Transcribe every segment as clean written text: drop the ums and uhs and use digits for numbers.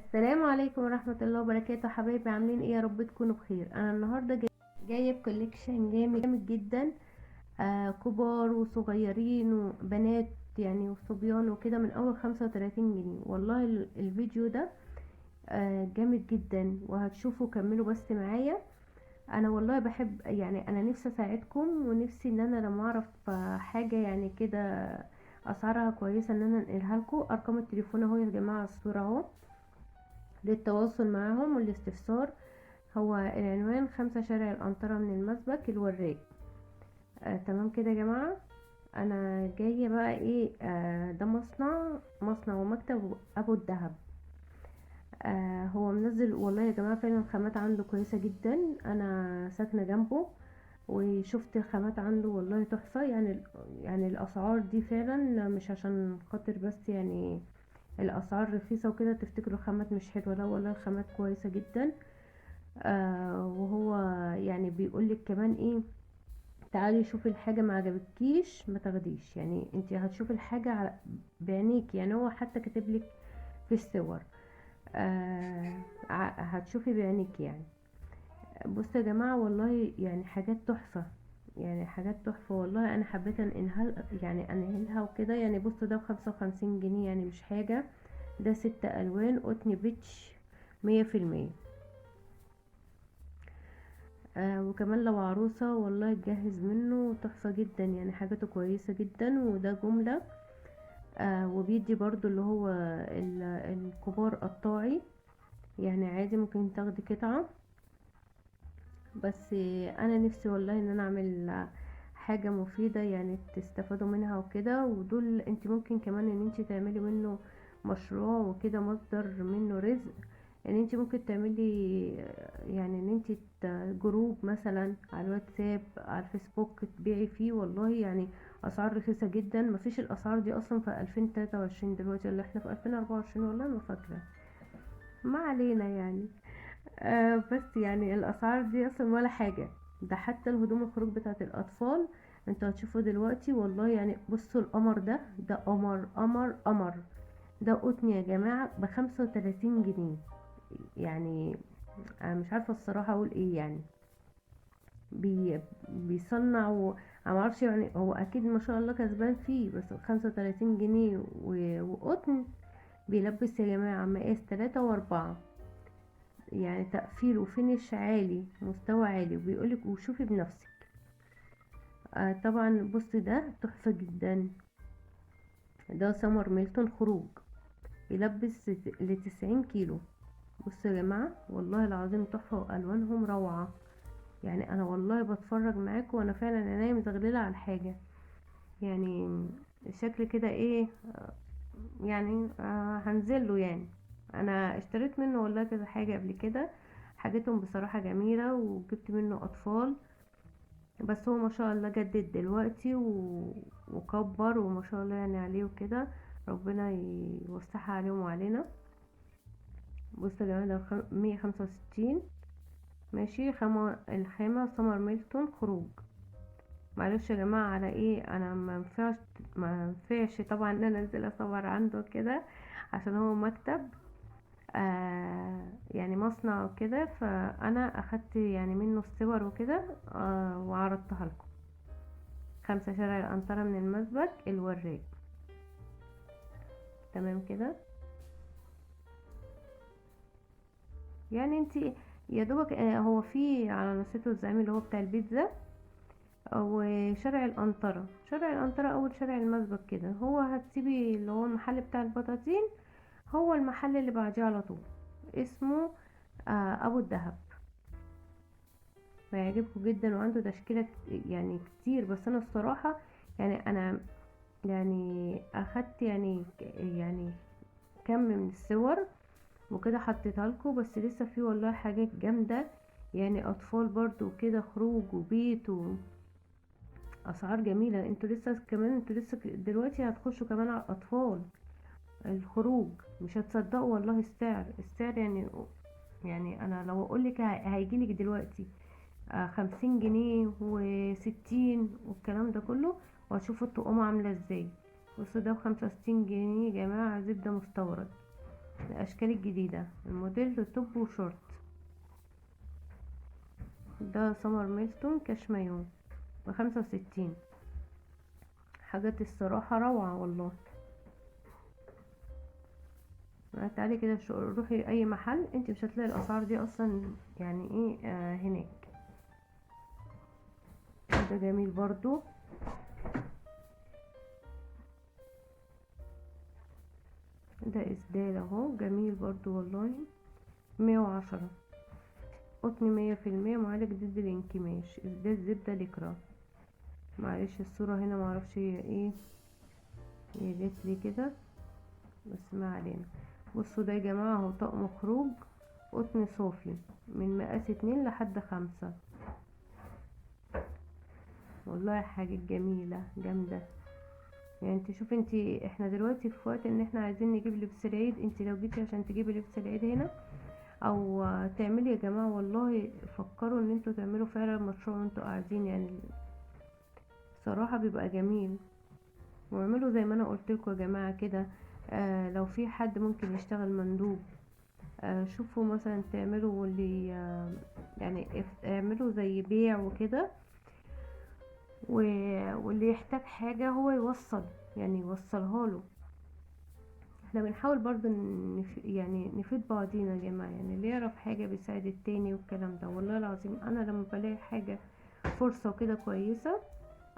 السلام عليكم ورحمة الله وبركاته. حبايبي عاملين ايه؟ يا رب تكونوا بخير. انا النهاردة جاية بكوليكشن جامد جدا. كبار وصغيرين وبنات يعني وصبيان وكده من اول 35 جنيه. والله الفيديو ده جامد جدا وهتشوفوا. كملوا بس معايا. انا والله بحب يعني انا نفسي اساعدكم ونفسي ان انا لما اعرف حاجة يعني كده اسعارها كويسة ان انا انقلها لكم. ارقام التليفون اهو يا جماعة، الصورة اهو للتواصل معهم والاستفسار. هو العنوان 5 شارع الأنطرة من المسبك الوراق. تمام كده يا جماعة. انا جاية بقى ايه، ده مصنع ومكتب ابو الدهب. هو منزل والله يا جماعة، فعلا الخامات عنده كويسة جدا. انا ساكنة جنبه وشفت الخامات عنده والله تحفة. يعني الاسعار دي فعلا مش عشان خاطر بس يعني الاسعار رخيصة وكده تفتكروا الخامات مش حلوة، لا والله الخامات كويسة جدا. وهو يعني بيقولك كمان ايه، تعالي شوفي الحاجة ما عجبتكيش ما تاخديش. يعني انت هتشوفي الحاجة بعينيك. يعني هو حتى كاتبلك في الصور هتشوفي بعينيك يعني. بصوا يا جماعة والله يعني حاجات تحفة. يعني حاجات تحفة والله. انا حبيت انقلها وكده. يعني بصوا ده ب55 جنيه، يعني مش حاجة. ده 6 ألوان قطن بيتش 100%. وكمان لو عروسة والله تجهز منه تحفة جدا. يعني حاجته كويسة جدا. وده جملة. وبيدي برضو اللي هو الكبار قطاعي. يعني عادي ممكن تاخدي قطعة. بس انا نفسي والله ان انا اعمل حاجة مفيدة يعني تستفادوا منها وكده. ودول انت ممكن كمان ان انت تعملي منه مشروع وكده، مصدر منه رزق. ان انت ممكن تعملي يعني ان انت جروب مثلا على الواتساب على الفيسبوك تبيعي فيه. والله يعني اسعار رخيصة جدا. مفيش الاسعار دي اصلا في 2023 دلوقتي، اللي احنا في 2024 والله ما فاكرة. ما علينا يعني. بس يعني الاسعار دي اصلا ولا حاجة. ده حتى الهدوم الخروج بتاعت الاطفال انتوا هتشوفوا دلوقتي. والله يعني بصوا القمر ده قمر قمر قمر. ده قطن يا جماعة ب35 جنيه. يعني انا مش عارفة الصراحة اقول ايه يعني. بيصنع انا معرفش يعني. هو اكيد ما شاء الله كسبان فيه، بس 35 جنيه وقطن بيلبس يا جماعة مقاس 3 و4. يعني تقفيل وفينش عالي، مستوى عالي. وبيقولك وشوفي بنفسك. طبعا بص ده تحفة جدا. ده سمر ميلتون خروج يلبس ل90 كيلو. بصوا يا جماعة والله العظيم تحفة والوانهم روعة. يعني انا والله بتفرج معاكم وانا فعلا عينيا مزغللة على الحاجة. يعني الشكل كده ايه. يعني هنزله يعني. انا اشتريت منه والله كذا حاجة قبل كده. حاجتهم بصراحة جميلة وجبت منه اطفال. بس هو ما شاء الله جدد دلوقتي وكبر وما شاء الله يعني عليه وكده. ربنا يوسعها عليهم وعلينا. بصوا يا جماعة ده 165. ماشي. الخامة سمر ميلتون خروج. معلش يا جماعة على ايه، انا ما ينفعش طبعا ان انا انزل اصور عنده كده عشان هو مكتب يعني مصنع وكده. فانا اخدت يعني منه الصور وكده وعرضتها لكم. 5 شارع الأنطرة من المسبك الوراق. تمام كده. يعني انتي يا دوبك هو في على نصيته الزعيم اللي هو بتاع البيتزا. وشارع الأنطرة، شارع الأنطرة أول شارع المسبك كده. هو هتسيبي اللي هو المحل بتاع البطاطين، هو المحل اللي بعديه على طول اسمه أبو الدهب. هيعجبكم جدا. وعنده تشكيلة يعني كتير. بس أنا الصراحة يعني أنا يعني أخدت يعني كم من الصور وكده حطيتها لكم. بس لسه في والله حاجات جامدة. يعني اطفال برضو كده خروج وبيت واسعار جميلة. انتوا لسه دلوقتي هتخشوا كمان على الاطفال الخروج. مش هتصدقوا والله السعر يعني. يعني انا لو اقولك هيجيلك دلوقتي 50 جنيه و60 والكلام ده كله. وهتشوفوا الطقومة عاملة ازاي. بصوا ده ب65 جنيه يا جماعة، زبدة مستورد. الاشكال الجديدة، الموديل توب وشورت. ده سمر ميلتون كاشمايو ب65. حاجات الصراحة روعة والله. تعالي كده روحي اي محل، انت مش هتلاقي الاسعار دي اصلا، يعني ايه هناك. ده جميل برضو. ده اسدال اهو، جميل برضو والله. 110 قطن 100%، معالج ضد الانكماش، اسدال زبدة لكرة. معلش الصورة هنا معرفش هي ايه، هي جت لي كده بس ما علينا. بصوا ده يا جماعة اهو طقم خروج قطن صافي من مقاس 2 لحد 5. والله حاجة جميلة جامدة. يعني انت شوف، انت احنا دلوقتي في وقت ان احنا عايزين نجيب لبس العيد. انت لو جيتي عشان تجيبي لبس العيد هنا او تعملي، يا جماعة والله فكروا ان انتوا تعملوا فعلا مشروع وانتوا قاعدين، يعني صراحة بيبقى جميل. واعملوا زي ما انا قلت لكم يا جماعة كده. لو في حد ممكن يشتغل مندوب، شوفوا مثلا تعملوا اللي يعني اعملوا زي بيع وكده، واللي يحتاج حاجة هو يوصل، يعني يوصلها له. احنا بنحاول برضو يعني نفيد بعضينا يا جماعة، يعني اللي يعرف حاجة بيساعد التاني والكلام ده. والله العظيم انا لما بلاقي حاجة فرصة وكده كويسة،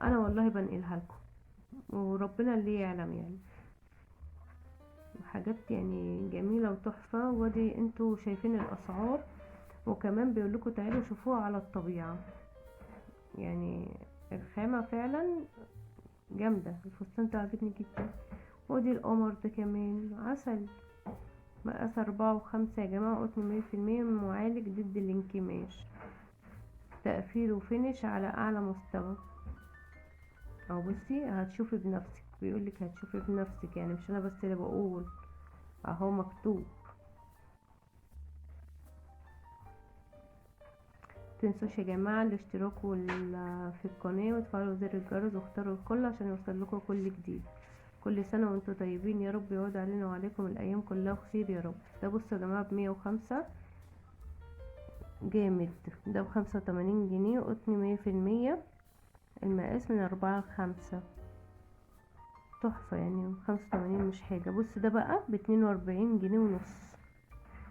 انا والله بنقلها لكم، وربنا اللي يعلم يعني. حاجات يعني جميلة وتحفة. ودي انتوا شايفين الاسعار، وكمان بيقولكوا تعالوا شوفوها على الطبيعة، يعني الخامة فعلا جامدة. الفستان ده عجبني جدا. ودي القمر ده كمان عسل، مقاس 4 و5 يا جماعة، قطن 100%، معالج ضد الانكماش، تقفيل وفينش على اعلى مستوى. او بصي هتشوفي بنفسك، بيقولك هتشوفي بنفسك، يعني مش انا بس اللي بقول، اهو مكتوب. متنسوش يا جماعة الاشتراك في القناة، وتفعلوا زر الجرس، واختاروا الكل عشان يوصلكوا كل جديد. كل سنة وانتم طيبين يا رب، يعود علينا وعليكم الايام كلها بخير يا رب. ده بصوا يا جماعة ب105، جامد. ده ب85 جنيه، قطن 100%، المقاس من 4 ل5. تحفة يعني، 85 مش حاجة. بص ده بقى ب42 جنيه ونص،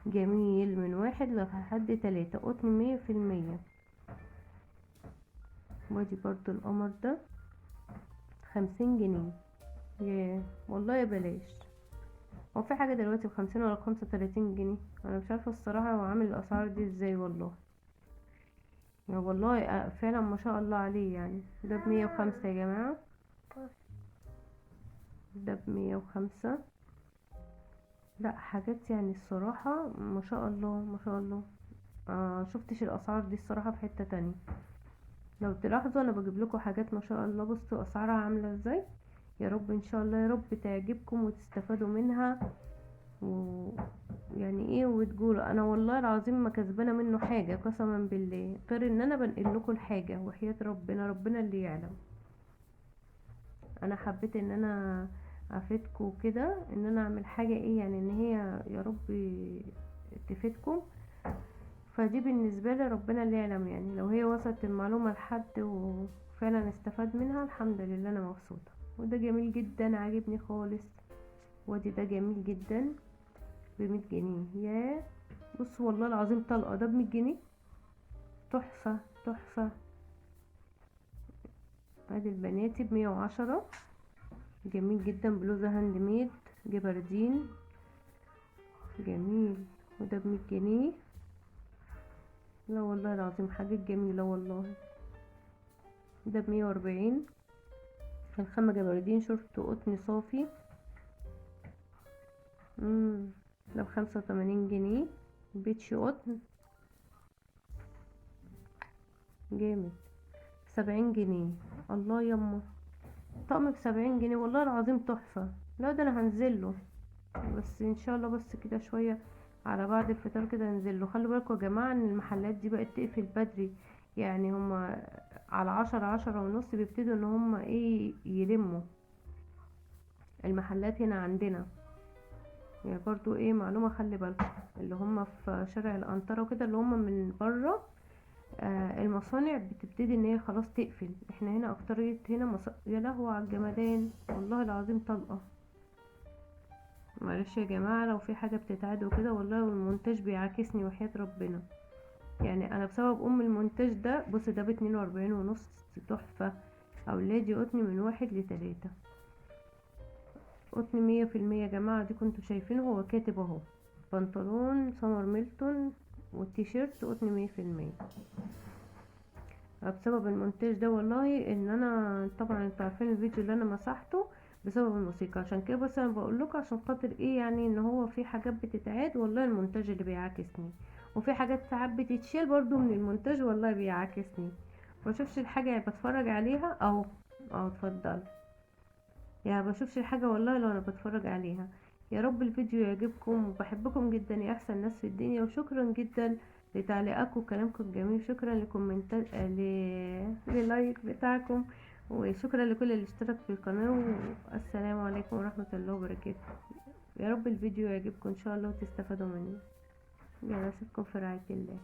جميل، من 1 لحد 3، قطن 100%. وادي برضو القمر ده 50 جنيه. ياه والله بلاش. هو في حاجة دلوقتي ب50 ولا ب35 جنيه؟ انا مش عارفة الصراحة هو عامل الاسعار دي ازاي والله. يعني والله فعلا ما شاء الله عليه. يعني ده ب105 يا جماعة، ده ب105. لا حاجات يعني الصراحة ما شاء الله ما شاء الله. شفتش الاسعار دي الصراحة في حتة تانية. لو تلاحظوا انا بجيب لكم حاجات ما شاء الله، بصوا اسعارها عاملة ازاي. يا رب ان شاء الله يا رب تعجبكم وتستفادوا منها، يعني ايه، وتقولوا انا والله العظيم ما كسبانه منه حاجه قسما بالله، غير ان انا بنقل لكم الحاجه، وحياة ربنا اللي يعلم. انا حبيت ان انا افيدكم كده، ان انا اعمل حاجه ايه، يعني ان هي يا رب تفيدكم. فدي بالنسبه لي ربنا اللي يعلم، يعني لو هي وصلت المعلومه لحد وفعلا استفاد منها الحمد لله، انا مبسوطه. وده جميل جدا عاجبني خالص. وادي ده جميل جدا ب100 جنيه. ياه بص والله العظيم طلقه ده ب100 جنيه، تحفه تحفه. ادي البناتي ب110، جميل جدا، بلوزة هاند ميد جبردين، جميل. وده ب100 جنيه. لا والله العظيم حاجات جميلة والله. ده ب140، الخامة جبردين، شورت قطن صافي. ده ب85 جنيه، بيتش قطن، جامد. ب70 جنيه. الله يما، طقم ب70 جنيه والله العظيم تحفة. لا ده انا هنزله، بس ان شاء الله بس كده شوية على بعد الفطار كده انزله. خلوا بالكم يا جماعة ان المحلات دي بقت تقفل بدري، يعني هما على 10 10 ونص بيبتدوا ان هما ايه يلموا المحلات هنا عندنا. يعني برضو ايه معلومة، خلي بالكم اللي هم في شارع العنترة وكده، اللي هم من بره المصانع بتبتدي ان هي خلاص تقفل. احنا هنا اكترية هنا يا لهوي على الجمدان والله العظيم طلقة. معلش يا جماعة لو في حاجة بتتعاد وكده، والله والمونتاج بيعاكسني وحياة ربنا. يعني انا بسبب المونتاج ده، بص ده ب42.5 تحفة. اولادي قطني من 1 ل3، قطن 100% يا جماعة. دي كنتوا شايفينه هو كاتب اهو، بنطلون سمر ميلتون والتيشيرت قطن 100%. بسبب المونتاج ده والله، ان انا طبعا انتوا عارفين الفيديو اللي انا مسحته بسبب الموسيقى، عشان كده بس انا بقولكوا عشان خاطر ايه، يعني ان هو في حاجات بتتعاد والله المونتاج اللي بيعاكسني، وفي حاجات ساعات بتتشيل برضو من المونتاج والله بيعاكسني. بشوفش الحاجة يعني بتفرج عليها اهو. اتفضل. يعني بشوفش الحاجة والله لو انا بتفرج عليها. يا رب الفيديو يعجبكم، وبحبكم جدا يا احسن ناس في الدنيا، وشكرا جدا لتعليقاتكم وكلامكم الجميل. شكرا لكومنتات للايك بتاعكم، وشكرا لكل اللي اشترك في القناة. والسلام عليكم ورحمة الله وبركاته. يا رب الفيديو يعجبكم ان شاء الله وتستفادوا منه. يلا اشوفكم في رعاية الله.